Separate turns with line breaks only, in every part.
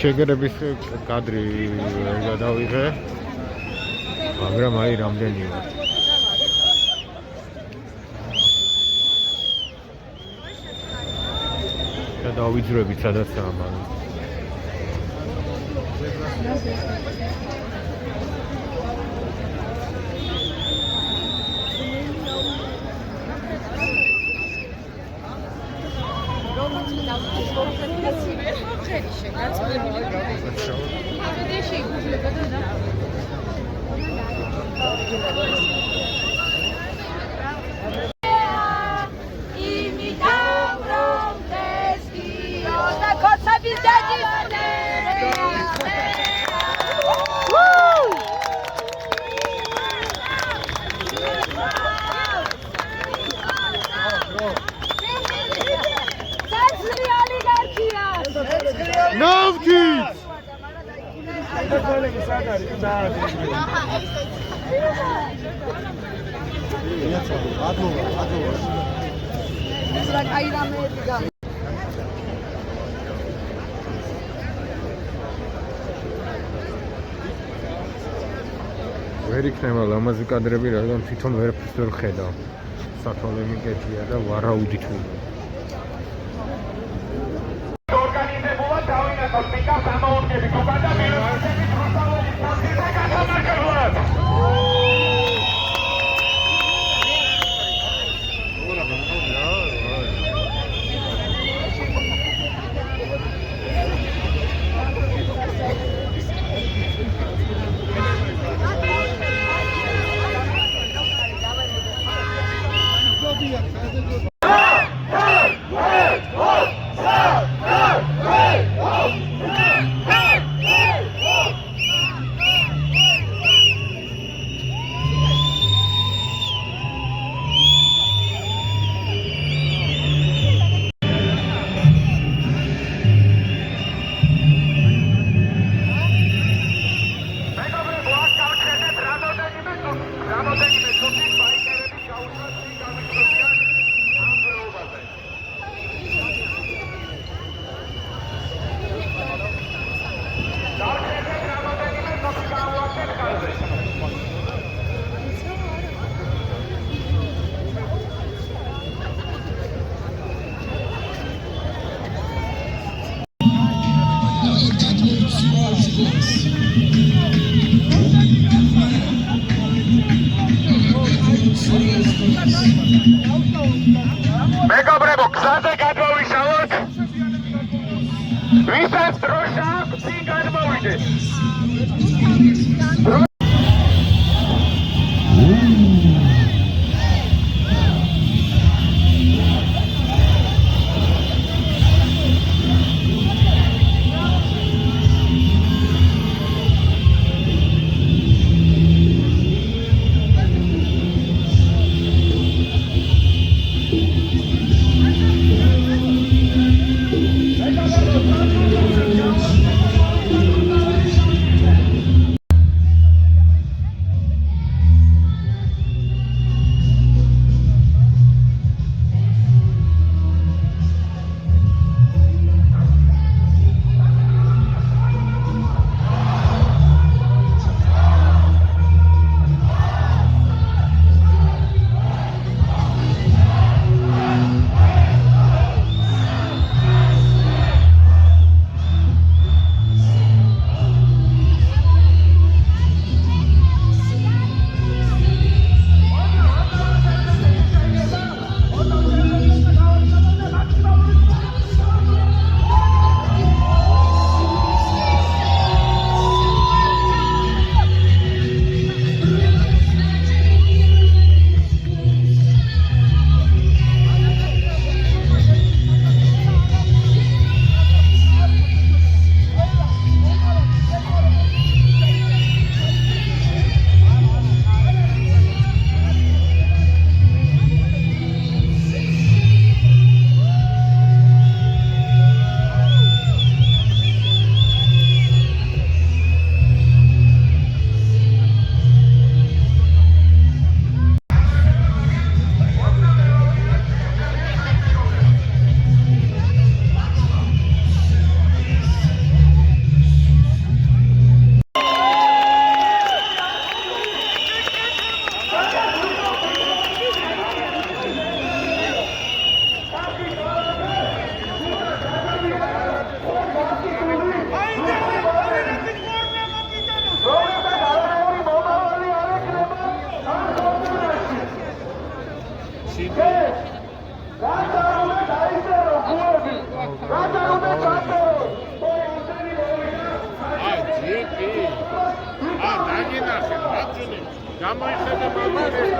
შეგერების კადრი გადავიღე, მაგრამ აი რამდენი ვარ. და დავიძრებით სადაცაა მაგრამ. ვერ იქნება ლამაზი კადრები, რადგან თვითონ ვერაფერს ვერ ხედავ. სათვალე მიკეთია და ვარაუდით ვარ. ორგანიზებულად დავინახოთ მიკა სამაურგები გოგა და მილოსების რუსთავის ფონდისა გასამარჯებლად. მეგობრებო, გზაზე გადმოვიშალოთ. ვისაც დროშა აქვს, წინ გადმოვიდეთ. გამოიხედა მაგარი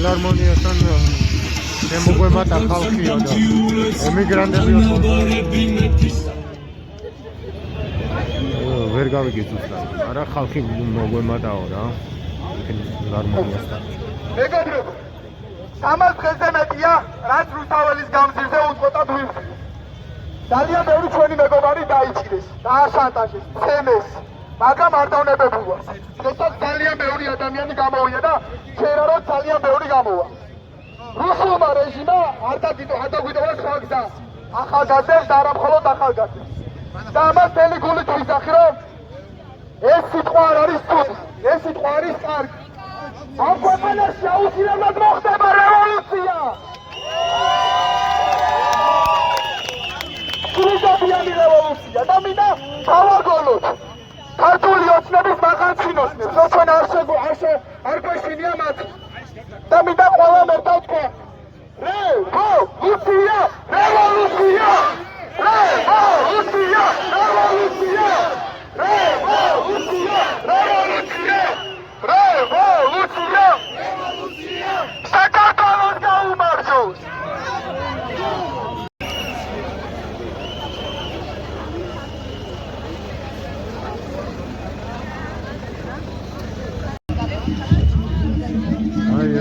Φιλარმონიასთან შემოგვემატა ხალხიო და ემიგრანტებიო ვერ გავიგეთ უბრალოდ. არა ხალხი მოგვემატაო რა. ფილარმონიასთან.
მეგობრებო, 300 დღეზე მეტია, რაც რუსთაველის გამზირზე უწყვეტა დვინს. ძალიან ბევრი ჩვენი მეგობარი დაიჭირეს, დააშანტაჟეს, ცემეს. მაგრამ არ დავნებებულა. შესაძლოა ძალიან ბევრი ადამიანი გამოვიდა და შეიძლება რომ ძალიან ბევრი გამოვა. რუსულმა რეჟიმმა არ დაგვიტოვა სხვა გზა. ახალგაზრდებს და არა მხოლოდ ახალგაზრდებს. და ამას მთელი გულით ვისახი, რომ ეს სიტყვა არ არის ცუდი, ეს სიტყვა არის კარგი. ამ ქვეყანაში აუცილებლად მოხდება რევოლუცია. სრულდებიანი რევოლუცია და მინდა გავაგონოთ. ქართული ოცნების მაღალჩინოსნებს, რომ ჩვენ არ გვეშინია მათ. და მინდა ყველამ ერთად თქვა. რევოლუცია! რევოლუცია! რევოლუცია! რევოლუცია! რევოლუცია! რევოლუცია! რევოლუცია! რევოლუცია! საქართველოს გაუმარჯოს!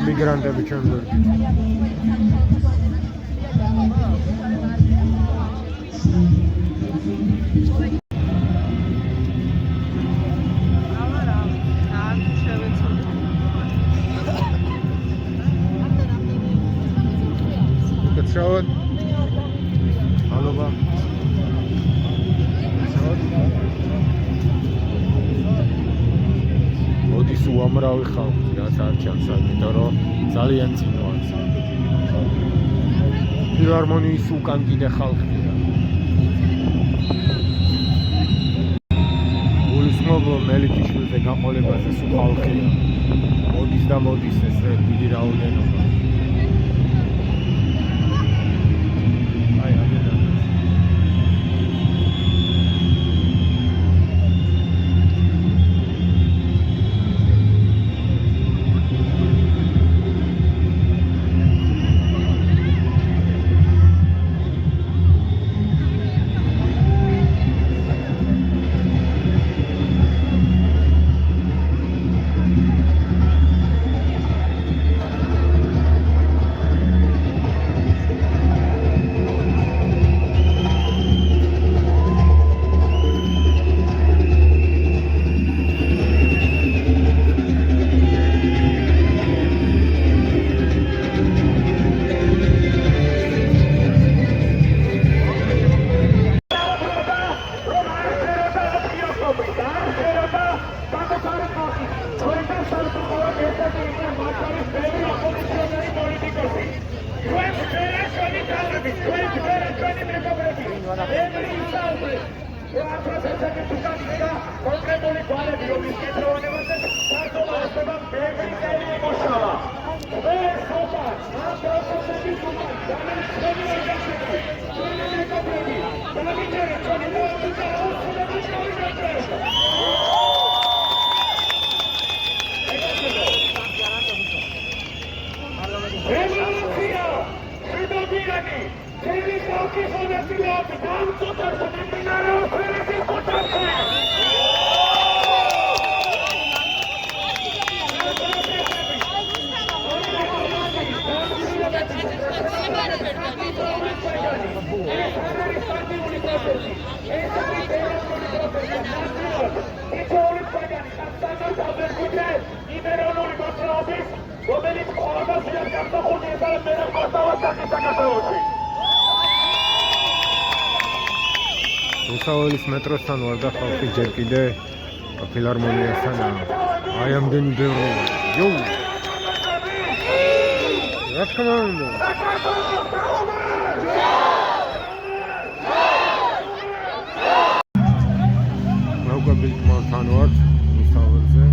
ემიგრანტები ჩვენ ვერ Качават. Алоба. მოდის უამრავი ხალხი, რაც არ ჩანს, იმიტომ რომ ძალიან წინვარს. ფილარმონიის უკან კიდე ხალხია. გულისხმობ მელიქიშვილზე გაყოლებაზე სულ ხალხია. მოდის და მოდის ეს დიდი რაოდენობა. რუსაველის მეტროსთან ვარ და ხალხი ჯერ კიდე ფილარმონიასთან აი ამდენი ბევრი. იო! რა თქმა უნდა. მოგაბილ მალთან ვარ რუსაველზე.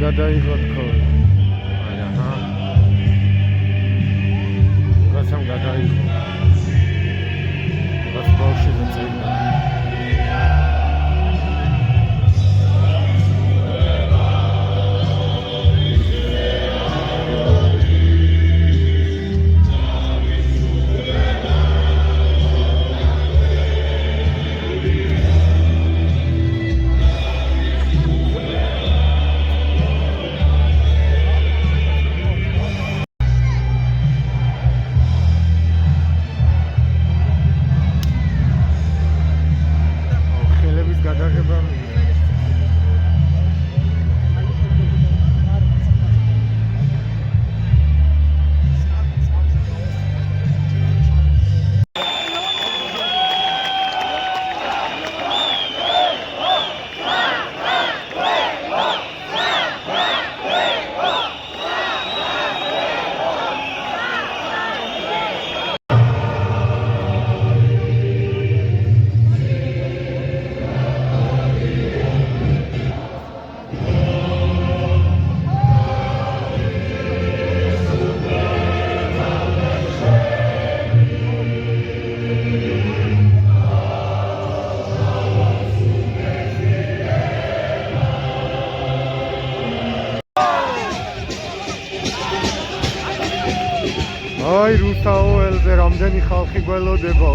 გადაიღო თქო. აი აჰა. რაცამ გადაიღო. რაც ბავშვი წინა. აი რუსაველზე რამდენი ხალხი გველოდება.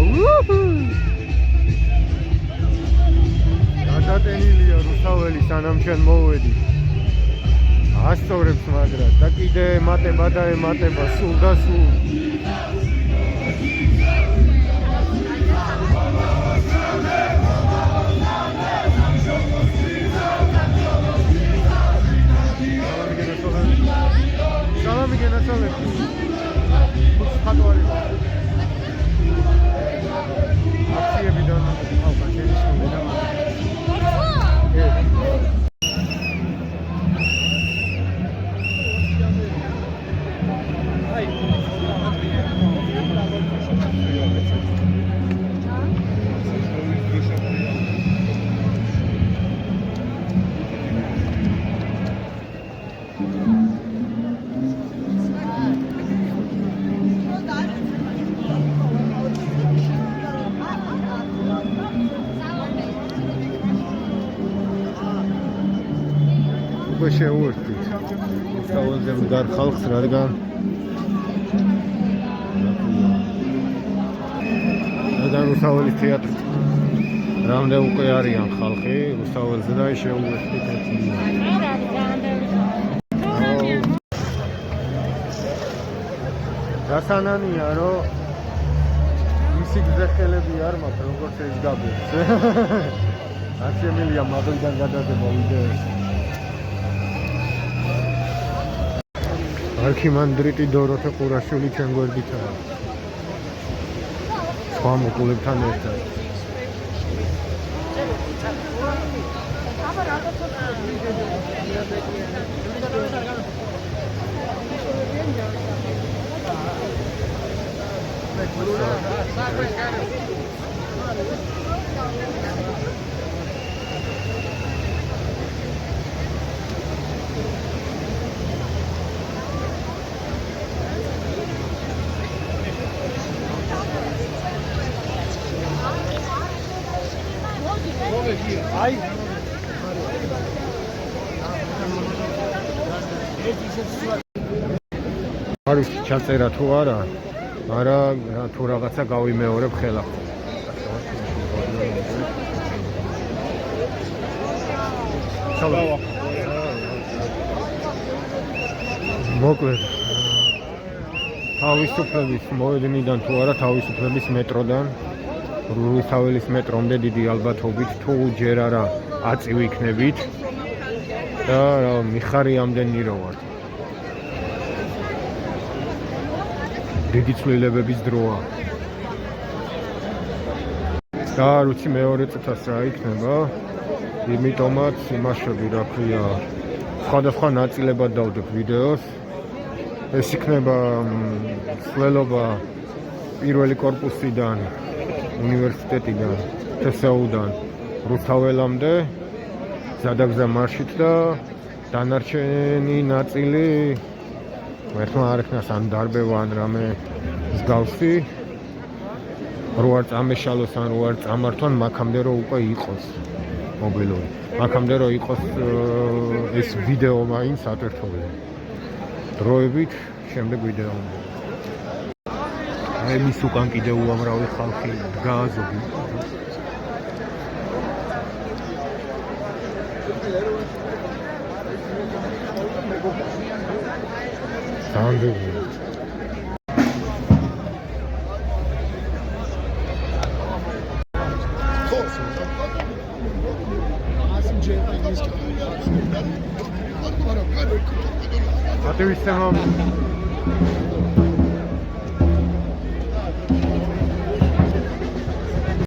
გადატენილია რუსაველი სანამ ჩვენ მოვედი. ასწორებს მაგრად და კიდე ემატება და ემატება სულ და სულ. სალამი გენასალები. აქციებიდან ხალხა შენიშნული და უკვე შეუერთდით რუსაველზე მდგარ ხალხს, რადგან რუსაველის თეატრში რამდენ უკვე არიან ხალხი რუსაველზე და შეუერთდით ერთი. გასანანია რომ მისი გზეხელები არ მაქვს როგორც ეს გაბერს. აქ შემილია მაღლიდან გადადება ვიდეოში. არქიმანდრიტი დოროთე ყურაშვილი ჩვენ გვერდითაა. სხვა მოკლეებთან ერთად. არის ჩაწერა თუ არა? არა, თუ რაღაცა გავიმეორებ ხელახლა. მოკლედ თავისუფლების მოედნიდან თუ არა თავისუფლების მეტროდან რუსთაველის მეტრომდე დიდი ალბათობით თუ ჯერ არა აწივი იქნებით და მიხარი ამდენი რო ვარ. დიდი ცვლილებების დროა. და არ ვიცი მეორე წუთას რა იქნება. იმიტომაც იმაშები რა ქვია სხვადასხვა ნაწილებად დავდებ ვიდეოს. ეს იქნება ცვლილება პირველი კორპუსიდან უნივერსიტეტიდან თსუ-დან რუსთაველამდე ზადაგზა მარშრუტ და დანარჩენი ნაწილი ერთმა არ ექნას ან დარბევა ან რამე მსგავსი რო არ წამეშალოს ან რო არ წამართვან მაქამდე რო უკვე იყოს მობილური მაქამდე რო იყოს ეს ვიდეო მაინც ატვირთული დროებით შემდეგ ვიდეომდე მის უკან კიდე უამრავი ხალხი დგა ზოგი სანდები ატივისტებმა